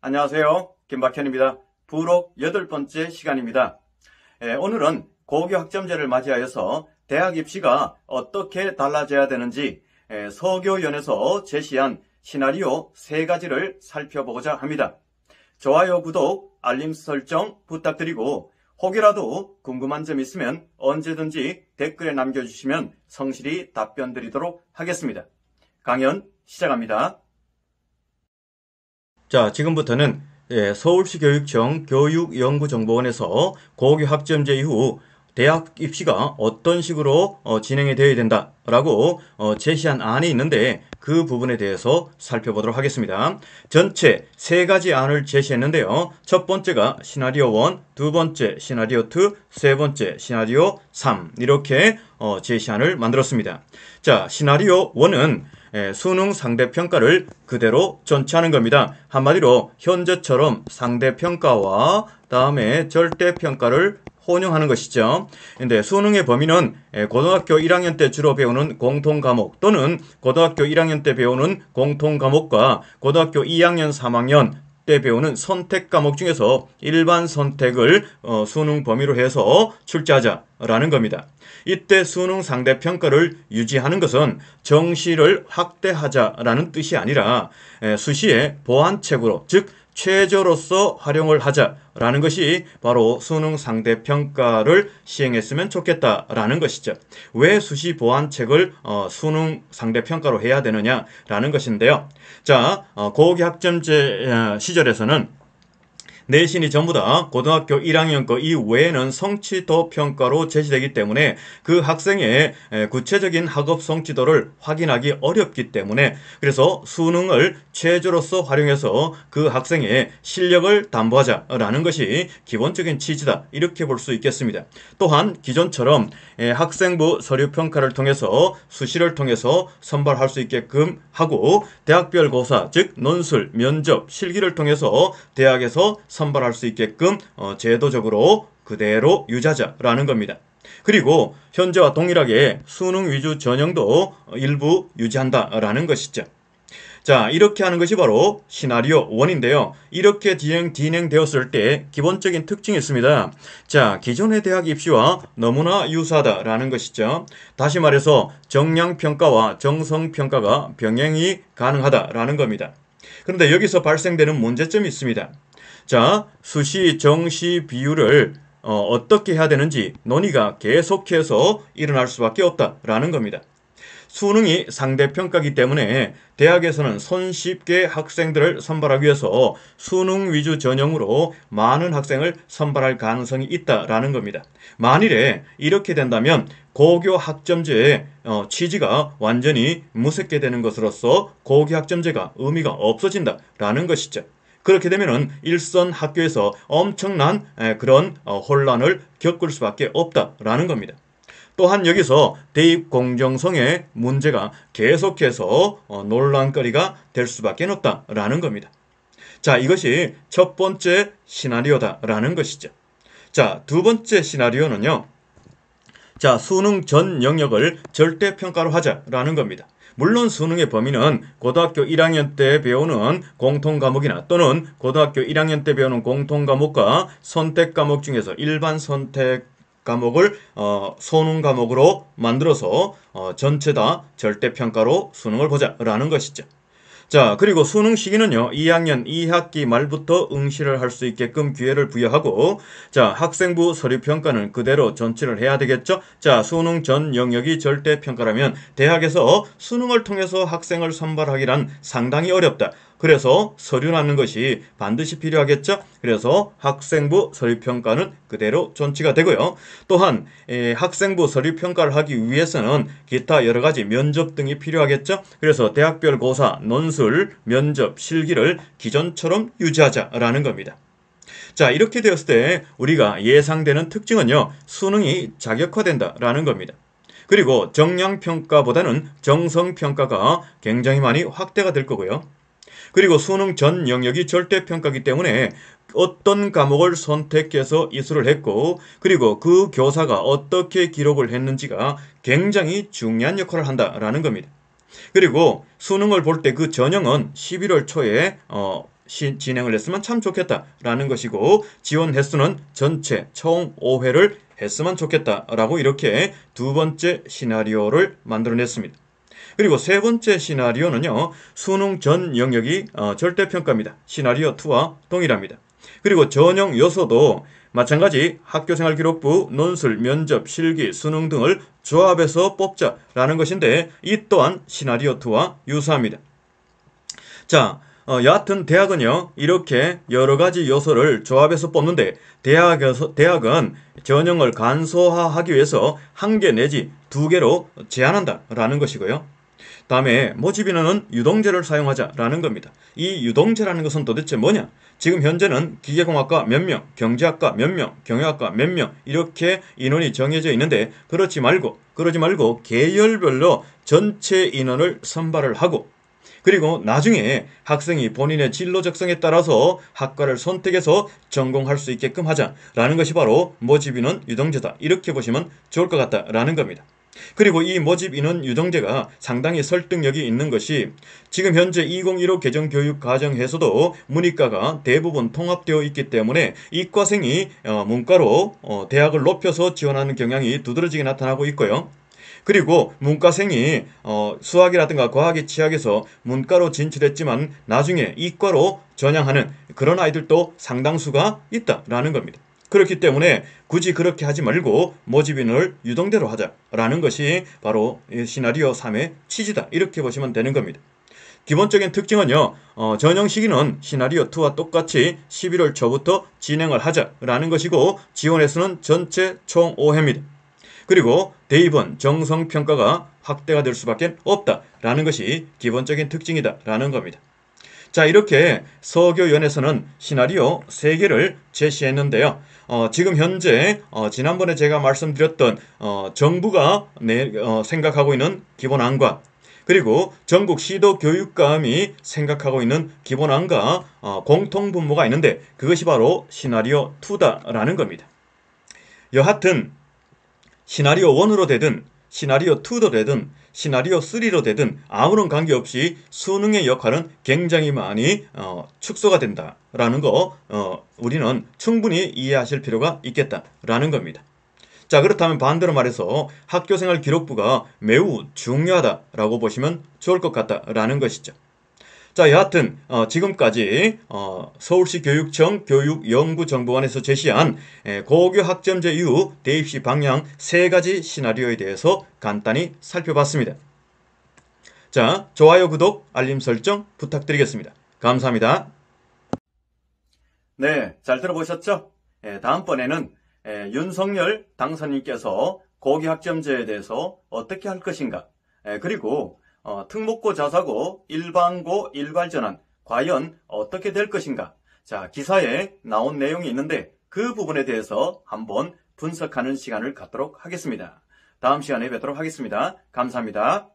안녕하세요. 김박현입니다. 부록 8번째 시간입니다. 오늘은 고교 학점제를 맞이하여서 대학 입시가 어떻게 달라져야 되는지 서교연에서 제시한 시나리오 3가지를 살펴보고자 합니다. 좋아요, 구독, 알림 설정 부탁드리고 혹이라도 궁금한 점 있으면 언제든지 댓글에 남겨주시면 성실히 답변 드리도록 하겠습니다. 강연 시작합니다. 자, 지금부터는 서울시 교육청 교육연구정보원에서 고교 학점제 이후 대학 입시가 어떤 식으로 진행이 되어야 된다라고 제시한 안이 있는데 그 부분에 대해서 살펴보도록 하겠습니다. 전체 3가지 안을 제시했는데요. 첫 번째가 시나리오 1, 두 번째 시나리오 2, 세 번째 시나리오 3 이렇게 제시안을 만들었습니다. 자, 시나리오 1은 수능 상대평가를 그대로 전치하는 겁니다. 한마디로 현재처럼 상대평가와 다음에 절대평가를 혼용하는 것이죠. 근데 수능의 범위는 고등학교 1학년 때 주로 배우는 공통과목 또는 고등학교 1학년 때 배우는 공통과목과 고등학교 2학년, 3학년 때 배우는 선택과목 중에서 일반 선택을 수능 범위로 해서 출제하자라는 겁니다. 이때 수능 상대평가를 유지하는 것은 정시를 확대하자라는 뜻이 아니라 수시의 보완책으로 즉 최저로서 활용을 하자라는 것이 바로 수능 상대평가를 시행했으면 좋겠다라는 것이죠. 왜 수시 보완책을 수능 상대평가로 해야 되느냐라는 것인데요. 자, 고교 학점제 시절에서는 내신이 전부 다 고등학교 1학년 거 이외에는 성취도 평가로 제시되기 때문에 그 학생의 구체적인 학업 성취도를 확인하기 어렵기 때문에 그래서 수능을 최저로서 활용해서 그 학생의 실력을 담보하자라는 것이 기본적인 취지다 이렇게 볼 수 있겠습니다. 또한 기존처럼 학생부 서류평가를 통해서 수시를 통해서 선발할 수 있게끔 하고 대학별 고사 즉 논술, 면접, 실기를 통해서 대학에서 선발할 수 있게끔 제도적으로 그대로 유지하자라는 겁니다. 그리고 현재와 동일하게 수능 위주 전형도 일부 유지한다라는 것이죠. 자, 이렇게 하는 것이 바로 시나리오 1인데요. 이렇게 진행되었을 때 기본적인 특징이 있습니다. 자, 기존의 대학 입시와 너무나 유사하다라는 것이죠. 다시 말해서 정량평가와 정성평가가 병행이 가능하다라는 겁니다. 그런데 여기서 발생되는 문제점이 있습니다. 자, 수시, 정시 비율을 어떻게 해야 되는지 논의가 계속해서 일어날 수밖에 없다라는 겁니다. 수능이 상대평가이기 때문에 대학에서는 손쉽게 학생들을 선발하기 위해서 수능 위주 전형으로 많은 학생을 선발할 가능성이 있다라는 겁니다. 만일에 이렇게 된다면 고교 학점제의 취지가 완전히 무색게 되는 것으로서 고교 학점제가 의미가 없어진다라는 것이죠. 그렇게 되면은 일선 학교에서 엄청난 그런 혼란을 겪을 수밖에 없다라는 겁니다. 또한 여기서 대입 공정성의 문제가 계속해서 논란거리가 될 수밖에 없다라는 겁니다. 자, 이것이 첫 번째 시나리오다라는 것이죠. 자, 두 번째 시나리오는요. 자, 수능 전 영역을 절대평가로 하자라는 겁니다. 물론 수능의 범위는 고등학교 1학년 때 배우는 공통과목이나 또는 고등학교 1학년 때 배우는 공통과목과 선택과목 중에서 일반 선택 과목을 소능 과목으로 만들어서 전체 다 절대평가로 수능을 보자라는 것이죠. 자, 그리고 수능 시기는요, 2학년 2학기 말부터 응시를 할 수 있게끔 기회를 부여하고, 자, 학생부 서류평가는 그대로 전치를 해야 되겠죠? 자, 수능 전 영역이 절대평가라면 대학에서 수능을 통해서 학생을 선발하기란 상당히 어렵다. 그래서 서류 낳는 것이 반드시 필요하겠죠? 그래서 학생부 서류평가는 그대로 존치가 되고요. 또한 학생부 서류평가를 하기 위해서는 기타 여러 가지 면접 등이 필요하겠죠? 그래서 대학별 고사, 논술, 면접, 실기를 기존처럼 유지하자라는 겁니다. 자, 이렇게 되었을 때 우리가 예상되는 특징은요, 수능이 자격화된다라는 겁니다. 그리고 정량평가보다는 정성평가가 굉장히 많이 확대가 될 거고요. 그리고 수능 전 영역이 절대평가이기 때문에 어떤 과목을 선택해서 이수를 했고 그리고 그 교사가 어떻게 기록을 했는지가 굉장히 중요한 역할을 한다라는 겁니다. 그리고 수능을 볼 때 그 전형은 11월 초에 진행을 했으면 참 좋겠다라는 것이고, 지원 횟수는 전체 총 5회를 했으면 좋겠다라고 이렇게 두 번째 시나리오를 만들어냈습니다. 그리고 세 번째 시나리오는요, 수능 전 영역이 절대평가입니다. 시나리오 2와 동일합니다. 그리고 전형 요소도 마찬가지 학교생활기록부, 논술, 면접, 실기, 수능 등을 조합해서 뽑자라는 것인데, 이 또한 시나리오 2와 유사합니다. 자, 여하튼 대학은요, 이렇게 여러 가지 요소를 조합해서 뽑는데, 대학은 전형을 간소화하기 위해서 1개 내지 2개로 제한한다라는 것이고요. 다음에 모집인원은 유동제를 사용하자라는 겁니다. 이 유동제라는 것은 도대체 뭐냐? 지금 현재는 기계공학과 몇 명, 경제학과 몇 명, 경영학과 몇 명 이렇게 인원이 정해져 있는데, 그러지 말고 계열별로 전체 인원을 선발을 하고, 그리고 나중에 학생이 본인의 진로 적성에 따라서 학과를 선택해서 전공할 수 있게끔 하자라는 것이 바로 모집인원 유동제다, 이렇게 보시면 좋을 것 같다라는 겁니다. 그리고 이 모집인원 유동제가 상당히 설득력이 있는 것이, 지금 현재 2015 개정교육과정에서도 문이과가 대부분 통합되어 있기 때문에 이과생이 문과로 대학을 높여서 지원하는 경향이 두드러지게 나타나고 있고요. 그리고 문과생이 수학이라든가 과학에 취약해서 문과로 진출했지만 나중에 이과로 전향하는 그런 아이들도 상당수가 있다라는 겁니다. 그렇기 때문에 굳이 그렇게 하지 말고 모집인을 유동대로 하자라는 것이 바로 시나리오 3의 취지다, 이렇게 보시면 되는 겁니다. 기본적인 특징은요, 전형 시기는 시나리오 2와 똑같이 11월 초부터 진행을 하자라는 것이고, 지원 횟수는 전체 총 5회입니다. 그리고 대입은 정성평가가 확대가 될 수밖에 없다라는 것이 기본적인 특징이다라는 겁니다. 자, 이렇게 서교연에서는 시나리오 3개를 제시했는데요. 지금 현재 지난번에 제가 말씀드렸던 정부가 생각하고 있는 기본안과, 그리고 전국 시도교육감이 생각하고 있는 기본안과 공통분모가 있는데, 그것이 바로 시나리오 2다라는 겁니다. 여하튼 시나리오 1으로 되든 시나리오 2도 되든 시나리오 3로 되든 아무런 관계없이 수능의 역할은 굉장히 많이 축소가 된다라는 거 우리는 충분히 이해하실 필요가 있겠다라는 겁니다. 자, 그렇다면 반대로 말해서 학교생활 기록부가 매우 중요하다라고 보시면 좋을 것 같다라는 것이죠. 자, 여하튼 지금까지 서울시 교육청 교육연구정보원에서 제시한 고교 학점제 이후 대입시 방향 3가지 시나리오에 대해서 간단히 살펴봤습니다. 자, 좋아요, 구독, 알림 설정 부탁드리겠습니다. 감사합니다. 네, 잘 들어보셨죠? 다음번에는 윤석열 당선인께서 고교 학점제에 대해서 어떻게 할 것인가, 그리고 특목고 자사고 일반고 일괄전환 과연 어떻게 될 것인가, 자, 기사에 나온 내용이 있는데 그 부분에 대해서 한번 분석하는 시간을 갖도록 하겠습니다. 다음 시간에 뵙도록 하겠습니다. 감사합니다.